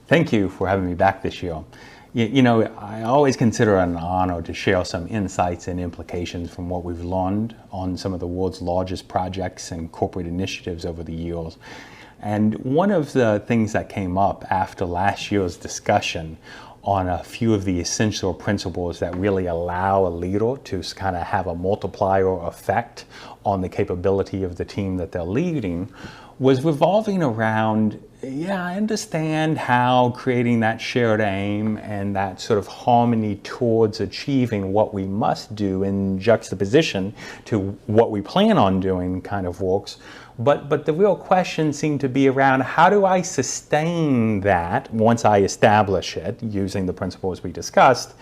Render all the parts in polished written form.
Thank you for having me back this year. I always consider it an honor to share some insights and implications from what we've learned on some of the world's largest projects and corporate initiatives over the years. And one of the things that came up after last year's discussion on a few of the essential principles that really allow a leader to kind of have a multiplier effect on the capability of the team that they're leading was revolving around, I understand how creating that shared aim and that sort of harmony towards achieving what we must do in juxtaposition to what we plan on doing kind of works. But the real question seemed to be around, how do I sustain that once I establish it using the principles we discussed?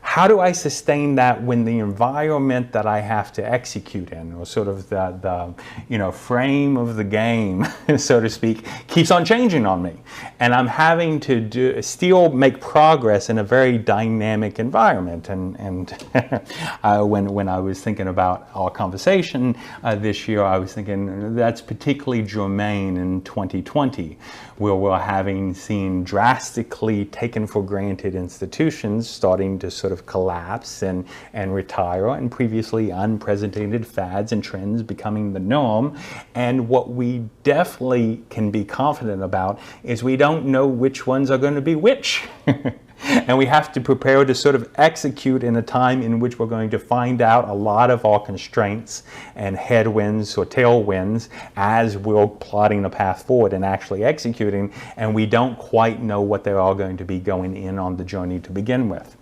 How do I sustain that when the environment that I have to execute in, or sort of the frame of the game, so to speak, keeps on changing on me, and I'm having to still make progress in a very dynamic environment? And when I was thinking about our conversation this year, I was thinking that's particularly germane in 2020, where we're having seen drastically taken for granted institutions starting to sort of collapse and retire, and previously unprecedented fads and trends becoming the norm. And what we definitely can be confident about is we don't know which ones are going to be which. And we have to prepare to sort of execute in a time in which we're going to find out a lot of our constraints and headwinds or tailwinds as we're plotting the path forward and actually executing, and we don't quite know what they're all going to be going in on the journey to begin with.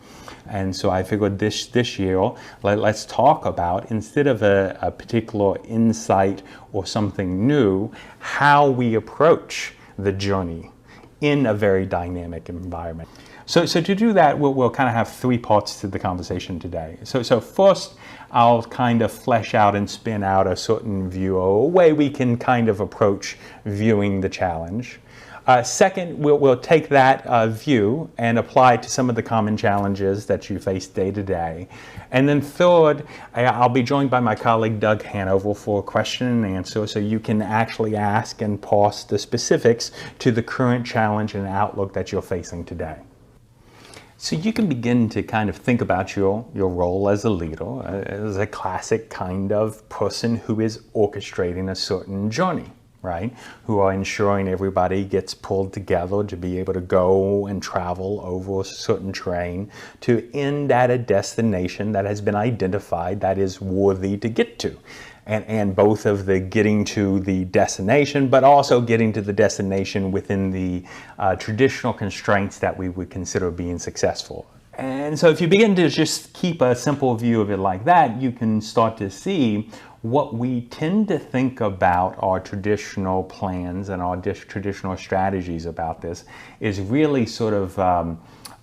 And so I figured this year, let's talk about, instead of a particular insight or something new, how we approach the journey in a very dynamic environment. So to do that, we'll kind of have three parts to the conversation today. So first, I'll kind of flesh out and spin out a certain view, or a way we can kind of approach viewing the challenge. Second, we'll take that view and apply it to some of the common challenges that you face day to day. And then third, I'll be joined by my colleague Doug Hanover for a question and answer, so you can actually ask and parse the specifics to the current challenge and outlook that you're facing today. So you can begin to kind of think about your role as a leader, as a classic kind of person who is orchestrating a certain journey, right? Who are ensuring everybody gets pulled together to be able to go and travel over a certain terrain to end at a destination that has been identified that is worthy to get to. And both of the getting to the destination, but also getting to the destination within the traditional constraints that we would consider being successful. And so if you begin to just keep a simple view of it like that, you can start to see what we tend to think about our traditional plans and our traditional strategies about this is really sort of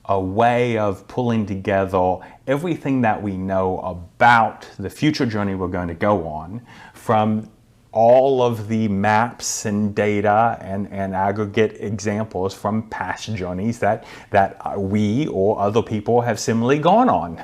a way of pulling together everything that we know about the future journey we're going to go on, from all of the maps and data and aggregate examples from past journeys that we or other people have similarly gone on.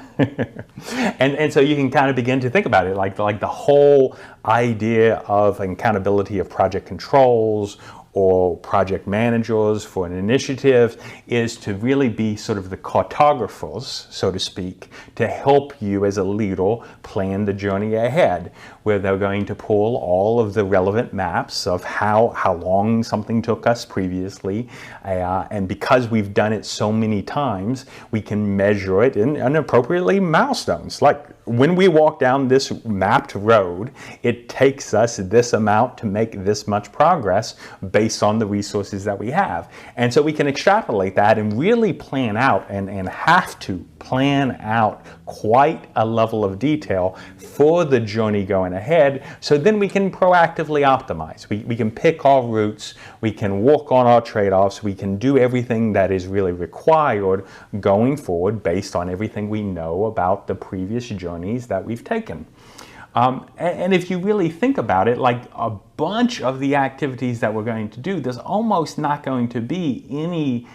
and so you can kind of begin to think about it like the whole idea of accountability of project controls or project managers for an initiative is to really be sort of the cartographers, so to speak, to help you as a leader plan the journey ahead, where they're going to pull all of the relevant maps of how long something took us previously, and because we've done it so many times, we can measure it in appropriately milestones. Like when we walk down this mapped road, it takes us this amount to make this much progress based on the resources that we have. And so we can extrapolate that and really plan out and have to plan out quite a level of detail for the journey going ahead, so then we can proactively optimize. We can pick our routes, we can work on our trade-offs, we can do everything that is really required going forward based on everything we know about the previous journeys that we've taken. And if you really think about it, like a bunch of the activities that we're going to do, there's almost not going to be any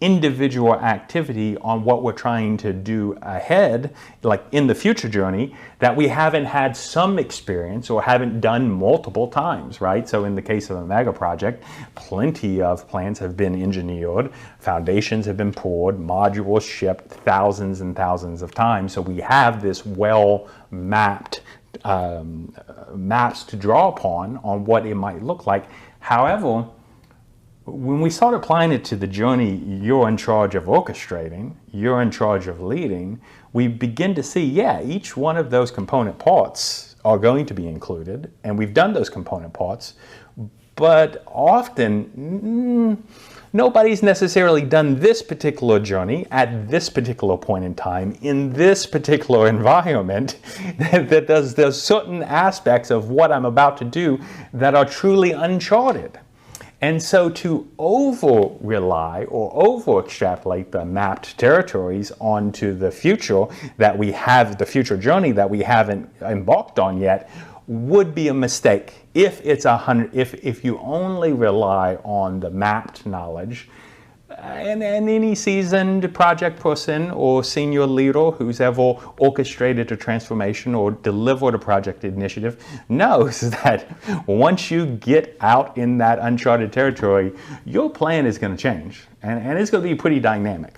individual activity on what we're trying to do ahead, like in the future journey, that we haven't had some experience or haven't done multiple times, right? So in the case of a mega project, plenty of plans have been engineered, foundations have been poured, modules shipped thousands and thousands of times. So we have this well mapped maps to draw upon on what it might look like. However, when we start applying it to the journey you're in charge of orchestrating, you're in charge of leading, we begin to see, yeah, each one of those component parts are going to be included, and we've done those component parts, but often nobody's necessarily done this particular journey at this particular point in time in this particular environment. That there's certain aspects of what I'm about to do that are truly uncharted. And so to over-rely or over-extrapolate the mapped territories onto the future that we have, the future journey that we haven't embarked on yet, would be a mistake. If you only rely on the mapped knowledge, and any seasoned project person or senior leader who's ever orchestrated a transformation or delivered a project initiative knows that once you get out in that uncharted territory, your plan is going to change, and it's going to be pretty dynamic.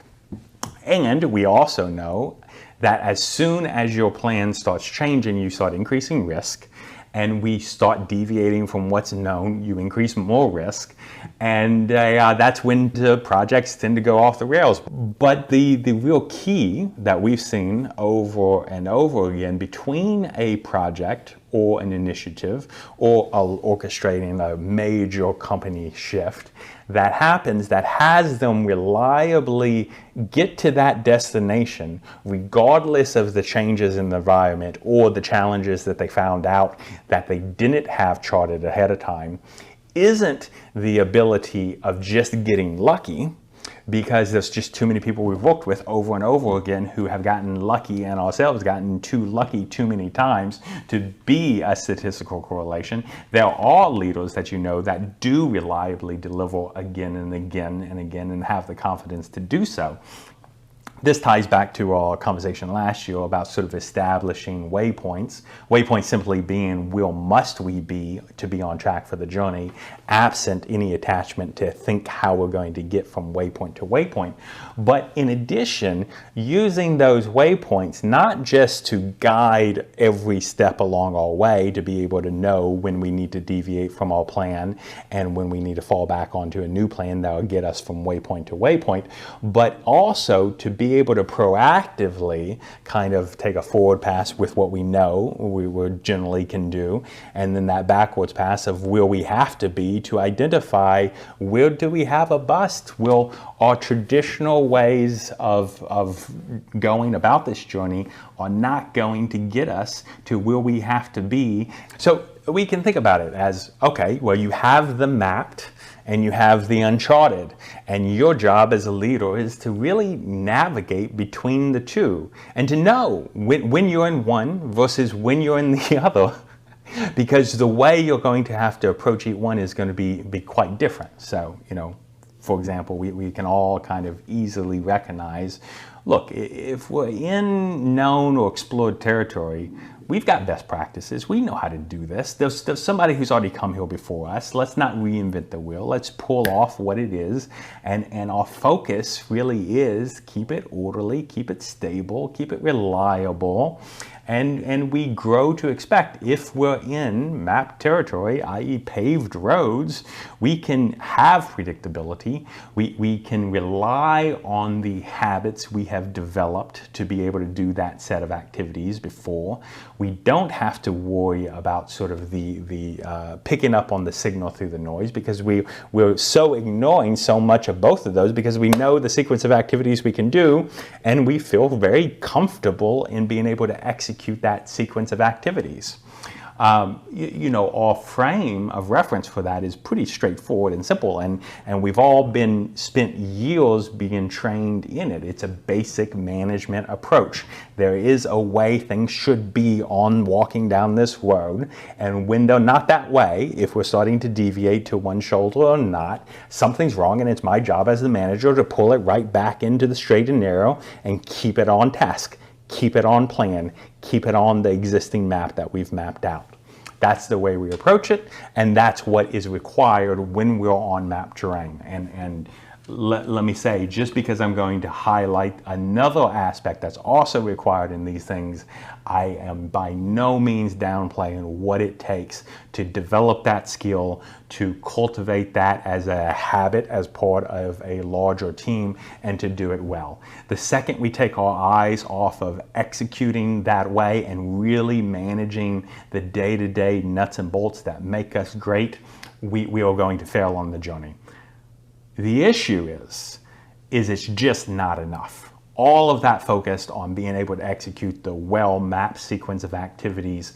And we also know that as soon as your plan starts changing, you start increasing risk, and we start deviating from what's known, you increase more risk, and that's when the projects tend to go off the rails. But the real key that we've seen over and over again between a project or an initiative or orchestrating a major company shift that happens, that has them reliably get to that destination regardless of the changes in the environment or the challenges that they found out that they didn't have charted ahead of time, isn't the ability of just getting lucky, because there's just too many people we've worked with over and over again who have gotten lucky, and ourselves gotten too lucky too many times to be a statistical correlation. There are leaders that you know that do reliably deliver again and again and again and have the confidence to do so. This ties back to our conversation last year about sort of establishing waypoints. Waypoints simply being must we be to be on track for the journey, absent any attachment to think how we're going to get from waypoint to waypoint. But in addition, using those waypoints not just to guide every step along our way to be able to know when we need to deviate from our plan and when we need to fall back onto a new plan that will get us from waypoint to waypoint, but also to be able to proactively kind of take a forward pass with what we know we generally can do, and then that backwards pass of where we have to be to identify where do we have a bust. Will our traditional ways of going about this journey are not going to get us to where we have to be. So we can think about it as, okay, well, you have the mapped and you have the uncharted, and your job as a leader is to really navigate between the two and to know when you're in one versus when you're in the other, because the way you're going to have to approach each one is going to be quite different. So, for example, we can all kind of easily recognize, look, if we're in known or explored territory, we've got best practices. We know how to do this. There's somebody who's already come here before us. Let's not reinvent the wheel. Let's pull off what it is. And our focus really is keep it orderly, keep it stable, keep it reliable. And we grow to expect, if we're in mapped territory, i.e. paved roads, we can have predictability. We can rely on the habits we have developed to be able to do that set of activities before. We don't have to worry about sort of the picking up on the signal through the noise, because we're so ignoring so much of both of those because we know the sequence of activities we can do, and we feel very comfortable in being able to execute that sequence of activities. You know, our frame of reference for that is pretty straightforward and simple, and we've all spent years being trained in it. It's a basic management approach. There is a way things should be on walking down this road, and when they're not that way, if we're starting to deviate to one shoulder or not, something's wrong, and it's my job as the manager to pull it right back into the straight and narrow and keep it on task, keep it on plan, keep it on the existing map that we've mapped out. That's the way we approach it, and that's what is required when we're on map terrain. And let me say, just because I'm going to highlight another aspect that's also required in these things, I am by no means downplaying what it takes to develop that skill, to cultivate that as a habit, as part of a larger team, and to do it well. The second we take our eyes off of executing that way and really managing the day-to-day nuts and bolts that make us great, we are going to fail on the journey. The issue is it's just not enough. All of that focused on being able to execute the well-mapped sequence of activities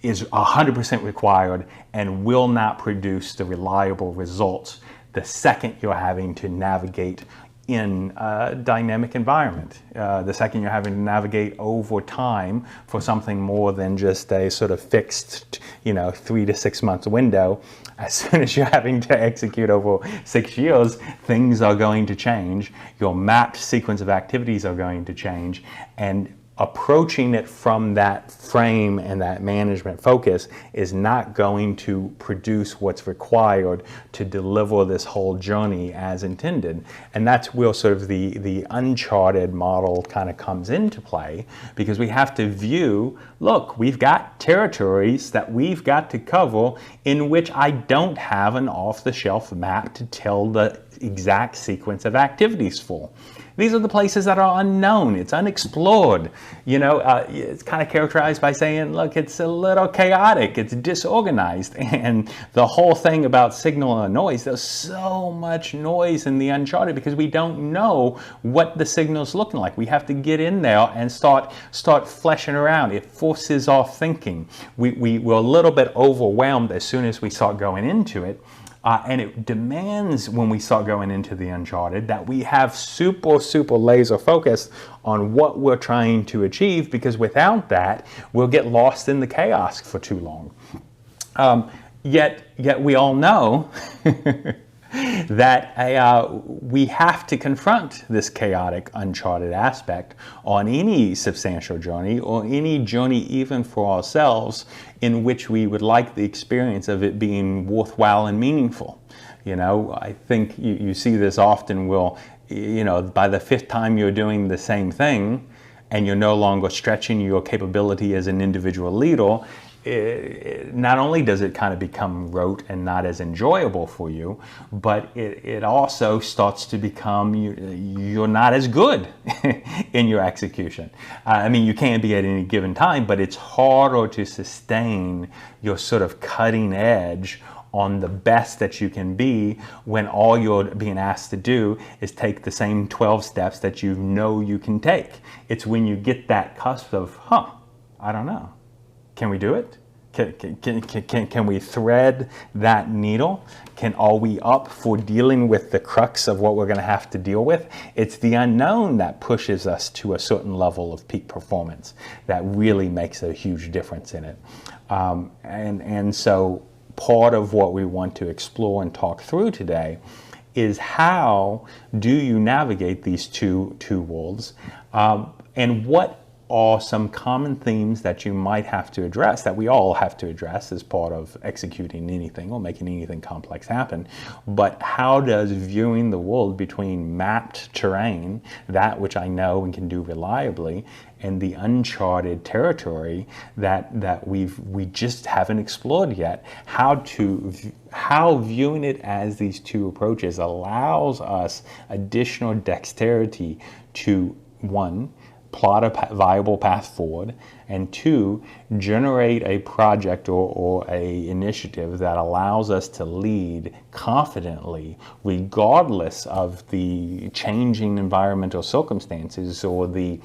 is 100% required and will not produce the reliable results the second you're having to navigate in a dynamic environment. The second you're having to navigate over time for something more than just a sort of fixed, 3 to 6 months window. As soon as you're having to execute over 6 years, things are going to change. Your mapped sequence of activities are going to change, and approaching it from that frame and that management focus is not going to produce what's required to deliver this whole journey as intended. And that's where sort of the uncharted model kind of comes into play, because we have to view, look, we've got territories that we've got to cover in which I don't have an off-the-shelf map to tell the exact sequence of activities for. These are the places that are unknown. It's unexplored. It's kind of characterized by saying, look, it's a little chaotic. It's disorganized. And the whole thing about signal and noise, there's so much noise in the uncharted because we don't know what the signal's looking like. We have to get in there and start fleshing around. It forces our thinking. We're a little bit overwhelmed as soon as we start going into it. And it demands, when we start going into the uncharted, that we have super laser focus on what we're trying to achieve, because without that, we'll get lost in the chaos for too long. Yet we all know that we have to confront this chaotic, uncharted aspect on any substantial journey, or any journey even for ourselves, in which we would like the experience of it being worthwhile and meaningful. I think you see this often. By the fifth time you're doing the same thing and you're no longer stretching your capability as an individual leader, not only does it kind of become rote and not as enjoyable for you, but it also starts to become, you're not as good in your execution. You can be at any given time, but it's harder to sustain your sort of cutting edge on the best that you can be when all you're being asked to do is take the same 12 steps that you know you can take. It's when you get that cusp of, I don't know. Can we do it? Can we thread that needle? Are we up for dealing with the crux of what we're going to have to deal with? It's the unknown that pushes us to a certain level of peak performance that really makes a huge difference in it. And so part of what we want to explore and talk through today is, how do you navigate these two worlds, and what are some common themes that you might have to address, that we all have to address as part of executing anything or making anything complex happen. But how does viewing the world between mapped terrain, that which I know and can do reliably, and the uncharted territory that we just haven't explored yet, how viewing it as these two approaches allows us additional dexterity to, one, plot a viable path forward, and two, generate a project or a initiative that allows us to lead confidently, regardless of the changing environmental circumstances or the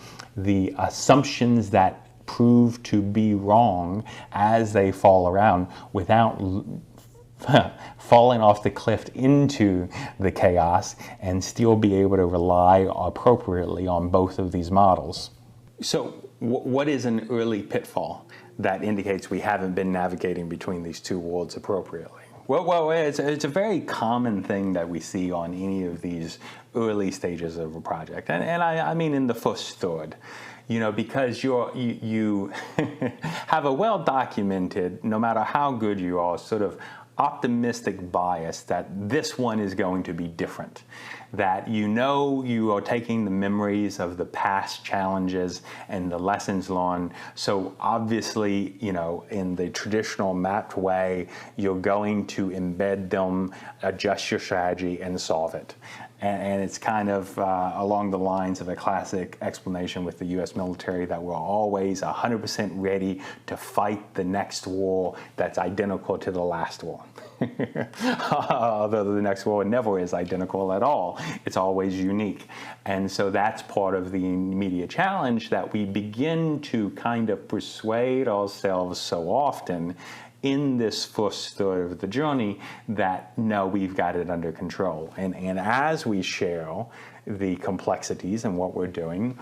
assumptions that prove to be wrong as they fall around without falling off the cliff into the chaos, and still be able to rely appropriately on both of these models. So what is an early pitfall that indicates we haven't been navigating between these two worlds appropriately? Well, it's a very common thing that we see on any of these early stages of a project, and I mean in the first third. Because you have a well-documented, no matter how good you are, sort of optimistic bias that this one is going to be different. That you are taking the memories of the past challenges and the lessons learned. So obviously, in the traditional mapped way, you're going to embed them, adjust your strategy, and solve it. And it's kind of along the lines of a classic explanation with the U.S. military that we're always 100% ready to fight the next war that's identical to the last war. Although the next war never is identical at all. It's always unique. And so that's part of the immediate challenge, that we begin to kind of persuade ourselves so often in this first third of the journey that, no, we've got it under control. And as we share the complexities and what we're doing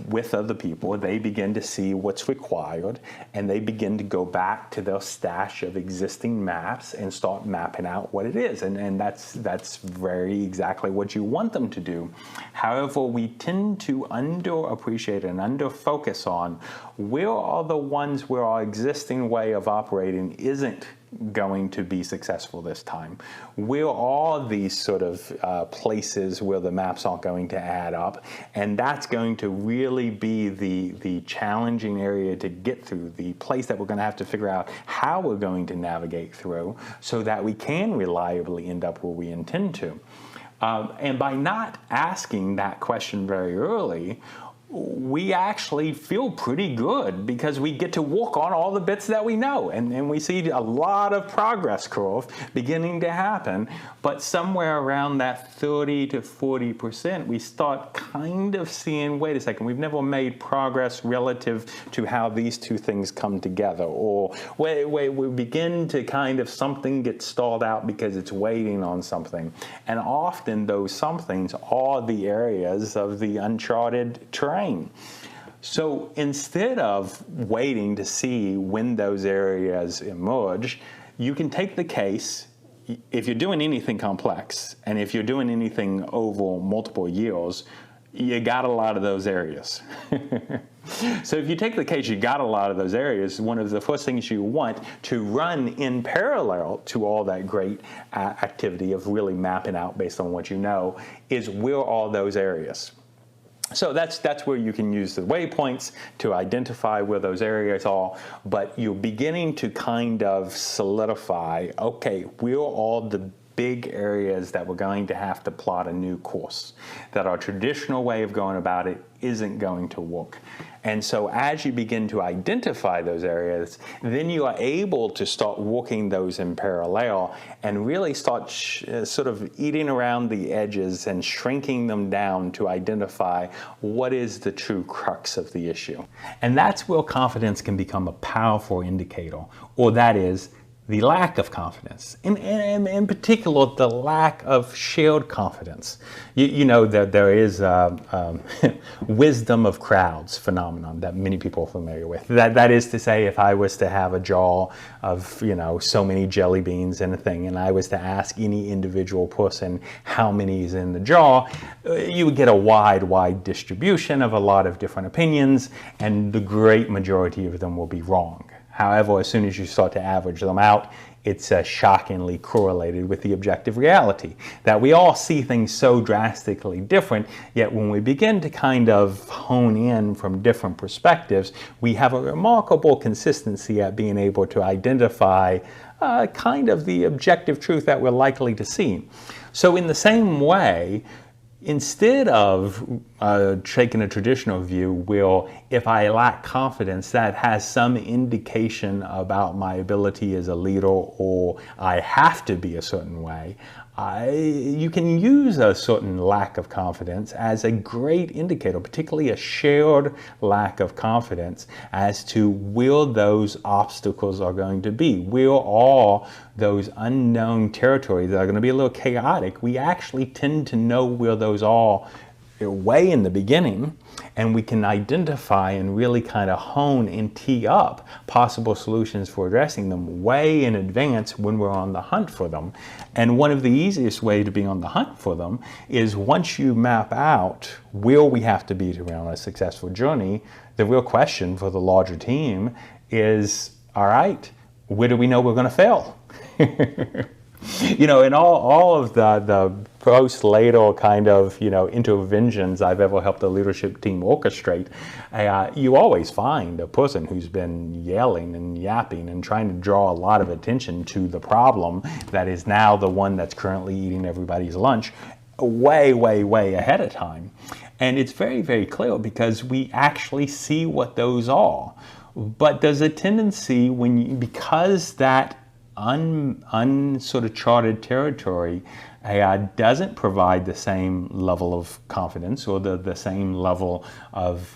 with other people, they begin to see what's required, and they begin to go back to their stash of existing maps and start mapping out what it is. And that's very exactly what you want them to do. However, we tend to underappreciate and underfocus on where are the ones where our existing way of operating isn't going to be successful this time. Where are these sort of places where the maps aren't going to add up? And that's going to really be the challenging area to get through, the place that we're going to have to figure out how we're going to navigate through so that we can reliably end up where we intend to. And by not asking that question very early, we actually feel pretty good because we get to work on all the bits that we know, and we see a lot of progress curve beginning to happen. But somewhere around that 30 to 40%, we start kind of seeing, wait a second, we've never made progress relative to how these two things come together, or we begin to kind of, something gets stalled out because it's waiting on something. And often those somethings are the areas of the uncharted terrain. So instead of waiting to see when those areas emerge, you can take the case, if you're doing anything complex, and if you're doing anything over multiple years, you got a lot of those areas. So if you take the case, you got a lot of those areas, one of the first things you want to run in parallel to all that great activity of really mapping out based on what you know is, where are all those areas? So that's where you can use the waypoints to identify where those areas are, but you're beginning to kind of solidify, okay, where are all the big areas that we're going to have to plot a new course, that our traditional way of going about it isn't going to work. And so as you begin to identify those areas, then you are able to start working those in parallel and really start sort of eating around the edges and shrinking them down to identify what is the true crux of the issue. And that's where confidence can become a powerful indicator, or that is, the lack of confidence, in particular, the lack of shared confidence. You know that there is wisdom of crowds phenomenon that many people are familiar with. That is to say, if I was to have a jar of so many jelly beans in a thing, and I was to ask any individual person how many is in the jar, you would get a wide distribution of a lot of different opinions, and the great majority of them will be wrong. However, as soon as you start to average them out, it's shockingly correlated with the objective reality that we all see things so drastically different, yet when we begin to kind of hone in from different perspectives, we have a remarkable consistency at being able to identify kind of the objective truth that we're likely to see. So in the same way, instead of taking a traditional view where if I lack confidence, that has some indication about my ability as a leader, or I have to be a certain way, you can use a certain lack of confidence as a great indicator, particularly a shared lack of confidence as to where those obstacles are going to be. Where are those unknown territories that are going to be a little chaotic? We actually tend to know where those are way in the beginning, and we can identify and really kind of hone and tee up possible solutions for addressing them way in advance when we're on the hunt for them. And one of the easiest way to be on the hunt for them is once you map out where we have to be to run a successful journey, the real question for the larger team is, all right, where do we know we're going to fail? You know, in all of the postnatal kind of, you know, interventions I've ever helped the leadership team orchestrate, you always find a person who's been yelling and yapping and trying to draw a lot of attention to the problem that is now the one that's currently eating everybody's lunch way, way, way ahead of time. And it's very, very clear because we actually see what those are. But there's a tendency because that sort of charted territory doesn't provide the same level of confidence or the same level of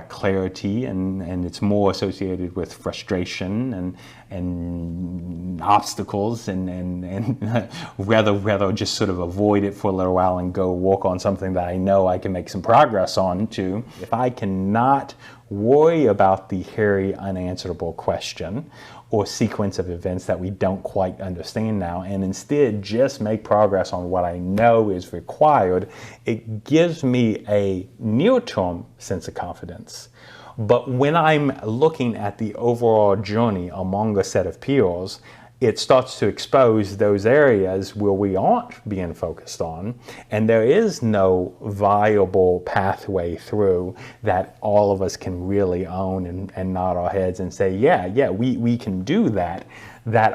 clarity, and it's more associated with frustration and obstacles and rather just sort of avoid it for a little while and go walk on something that I know I can make some progress on too. If I cannot worry about the hairy unanswerable question or sequence of events that we don't quite understand now, and instead just make progress on what I know is required, it gives me a near-term sense of confidence. But when I'm looking at the overall journey among a set of peers, it starts to expose those areas where we aren't being focused on, and there is no viable pathway through that all of us can really own and nod our heads and say, yeah, we can do that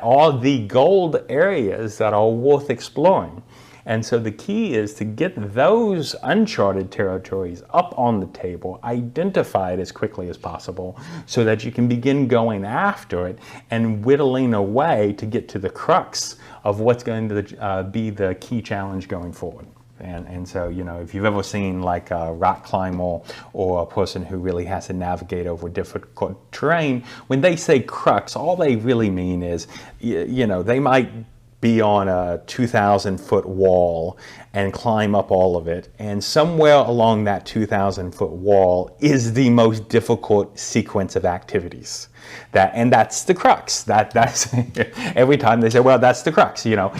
are the gold areas that are worth exploring. And so the key is to get those uncharted territories up on the table, identify it as quickly as possible so that you can begin going after it and whittling away to get to the crux of what's going to be the key challenge going forward. And so, you know, if you've ever seen like a rock climber or a person who really has to navigate over difficult terrain, when they say crux, all they really mean is, you know, they might be on a 2,000-foot wall and climb up all of it, and somewhere along that 2,000-foot wall is the most difficult sequence of activities. That's the crux. That's every time they say, well, that's the crux. You know,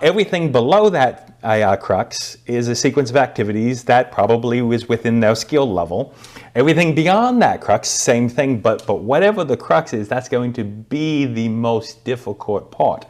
everything below that crux is a sequence of activities that probably was within their skill level. Everything beyond that crux, same thing. But whatever the crux is, that's going to be the most difficult part.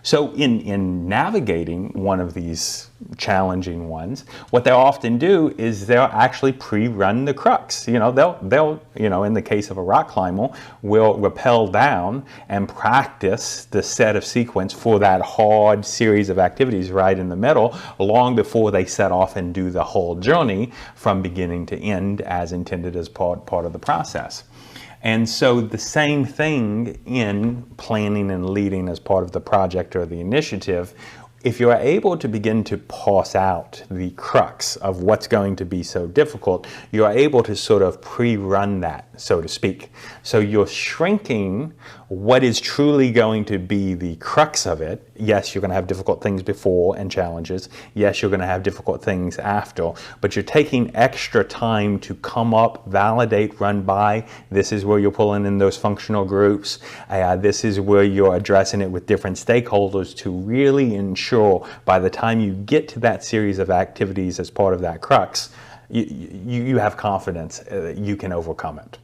So in navigating one of these challenging ones, what they'll often do is they'll actually pre-run the crux. You know, they'll you know, in the case of a rock climber, will rappel down and practice the set of sequence for that hard series of activities right in the middle, long before they set off and do the whole journey from beginning to end as intended as part of the process. And so the same thing in planning and leading as part of the project or the initiative. If you're able to begin to parse out the crux of what's going to be so difficult, you're able to sort of pre-run that, so to speak. So you're shrinking what is truly going to be the crux of it. Yes, you're going to have difficult things before and challenges. Yes, you're going to have difficult things after, but you're taking extra time to come up, validate, run by. This is where you're pulling in those functional groups. This is where you're addressing it with different stakeholders to really ensure by the time you get to that series of activities as part of that crux, you have confidence that you can overcome it.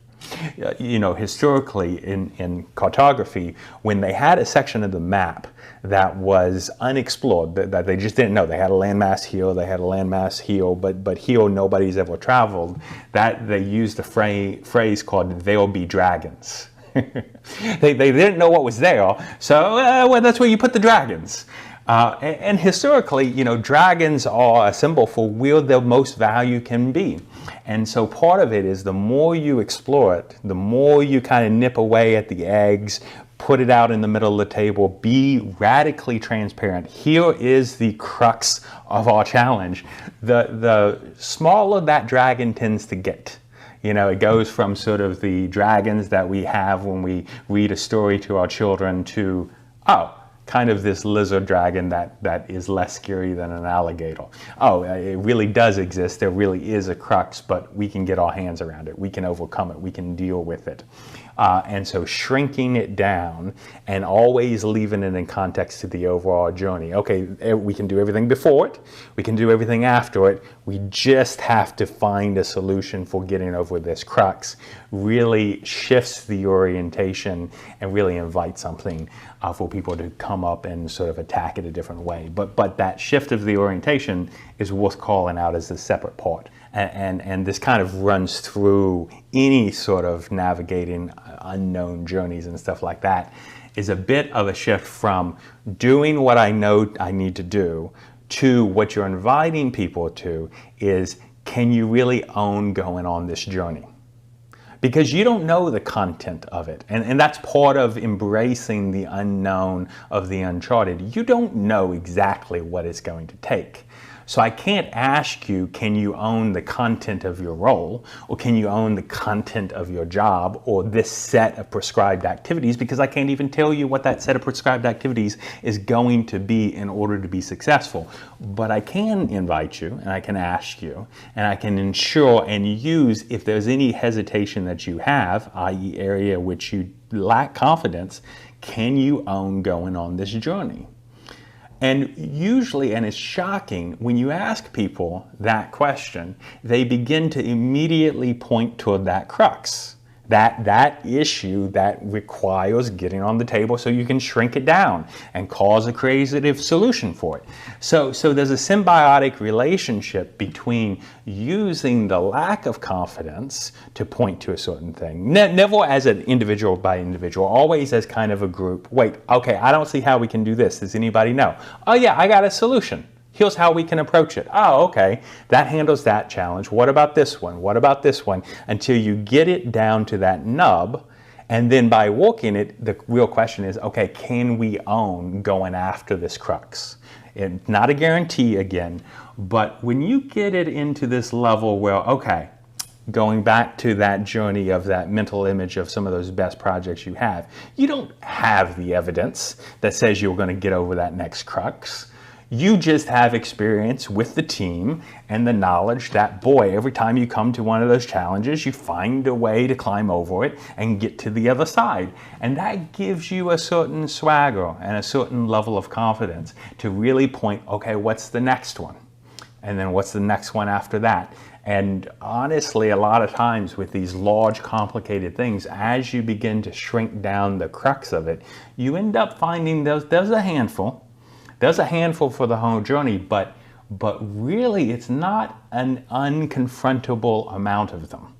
You know, historically in cartography, when they had a section of the map that was unexplored, that they just didn't know, they had a landmass here, they had a landmass here, but here nobody's ever traveled, that they used a phrase called "there'll be dragons." They didn't know what was there, so well, that's where you put the dragons. And historically, you know, dragons are a symbol for where the most value can be. And so part of it is the more you explore it, the more you kind of nip away at the eggs, put it out in the middle of the table, be radically transparent. Here is the crux of our challenge. The smaller that dragon tends to get. You know, it goes from sort of the dragons that we have when we read a story to our children to, oh, kind of this lizard dragon that is less scary than an alligator. Oh, it really does exist. There really is a crux, but we can get our hands around it. We can overcome it. We can deal with it. And so shrinking it down and always leaving it in context to the overall journey. Okay, we can do everything before it. We can do everything after it. We just have to find a solution for getting over this crux. Really shifts the orientation and really invites something for people to come up and sort of attack it a different way. But that shift of the orientation is worth calling out as a separate part. And this kind of runs through any sort of navigating unknown journeys and stuff like that, is a bit of a shift from doing what I know I need to do to what you're inviting people to is, can you really own going on this journey? Because you don't know the content of it. And that's part of embracing the unknown of the uncharted. You don't know exactly what it's going to take. So I can't ask you, can you own the content of your role, or can you own the content of your job, or this set of prescribed activities, because I can't even tell you what that set of prescribed activities is going to be in order to be successful. But I can invite you, and I can ask you, and I can ensure and use, if there's any hesitation that you have, i.e. area which you lack confidence, can you own going on this journey? And usually, and it's shocking, when you ask people that question, they begin to immediately point toward that crux, that issue that requires getting on the table so you can shrink it down and cause a creative solution for it. So there's a symbiotic relationship between using the lack of confidence to point to a certain thing, never as an individual by individual, always as kind of a group. Wait, okay, I don't see how we can do this. Does anybody know? Oh yeah, I got a solution. Here's how we can approach it. Oh, okay, that handles that challenge. What about this one? What about this one? Until you get it down to that nub, and then by working it, the real question is, okay, can we own going after this crux? It's not a guarantee again, but when you get it into this level where, okay, going back to that journey of that mental image of some of those best projects you don't have the evidence that says you're going to get over that next crux. You just have experience with the team and the knowledge that, boy, every time you come to one of those challenges, you find a way to climb over it and get to the other side. And that gives you a certain swagger and a certain level of confidence to really point, okay, what's the next one? And then what's the next one after that? And honestly, a lot of times with these large, complicated things, as you begin to shrink down the crux of it, you end up finding there's a handful. There's a handful for the whole journey, but really it's not an unconfrontable amount of them.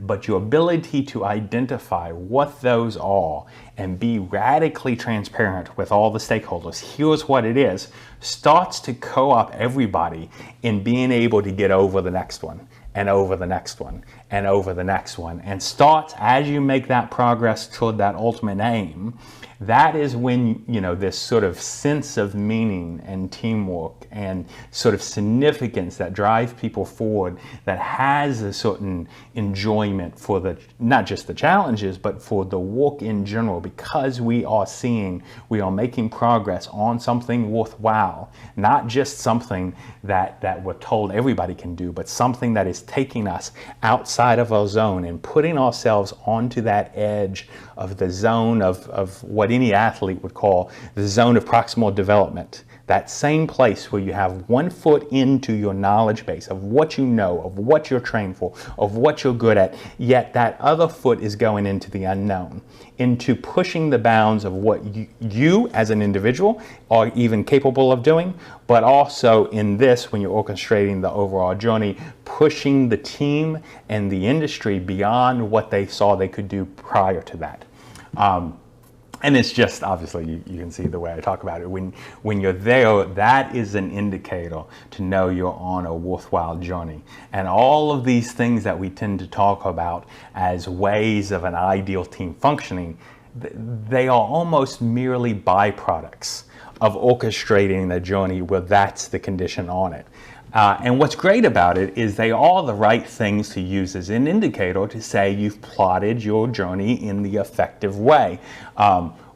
But your ability to identify what those are and be radically transparent with all the stakeholders, here's what it is, starts to co-op everybody in being able to get over the next one, and over the next one, and over the next one, and starts, as you make that progress toward that ultimate aim, that is when, this sort of sense of meaning and teamwork and sort of significance that drive people forward, that has a certain enjoyment for not just the challenges, but for the work in general, because we are making progress on something worthwhile, not just something that we're told everybody can do, but something that is taking us outside of our zone and putting ourselves onto that edge of the zone of what any athlete would call the zone of proximal development. That same place where you have one foot into your knowledge base of what you know, of what you're trained for, of what you're good at, yet that other foot is going into the unknown, into pushing the bounds of what you as an individual are even capable of doing, but also in this, when you're orchestrating the overall journey, pushing the team and the industry beyond what they saw they could do prior to that. And it's just, obviously, you can see the way I talk about it. When you're there, that is an indicator to know you're on a worthwhile journey. And all of these things that we tend to talk about as ways of an ideal team functioning, they are almost merely byproducts of orchestrating the journey where that's the condition on it. And what's great about it is they are the right things to use as an indicator to say you've plotted your journey in the effective way.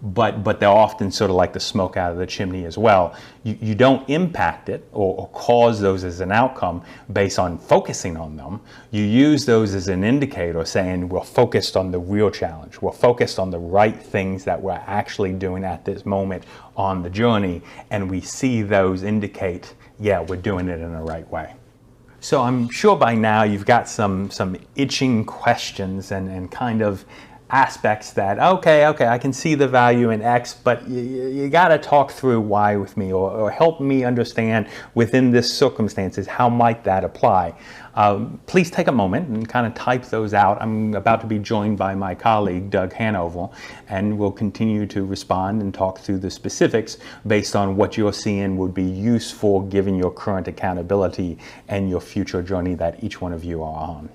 But they're often sort of like the smoke out of the chimney as well. You don't impact it or cause those as an outcome based on focusing on them. You use those as an indicator saying we're focused on the real challenge. We're focused on the right things that we're actually doing at this moment on the journey. And we see those indicate, yeah, we're doing it in the right way. So I'm sure by now you've got some itching questions and kind of aspects that, okay, I can see the value in X, but you got to talk through Y with me or help me understand within this circumstances, how might that apply? Please take a moment and kind of type those out. I'm about to be joined by my colleague, Doug Hanover, and we'll continue to respond and talk through the specifics based on what you're seeing would be useful given your current accountability and your future journey that each one of you are on.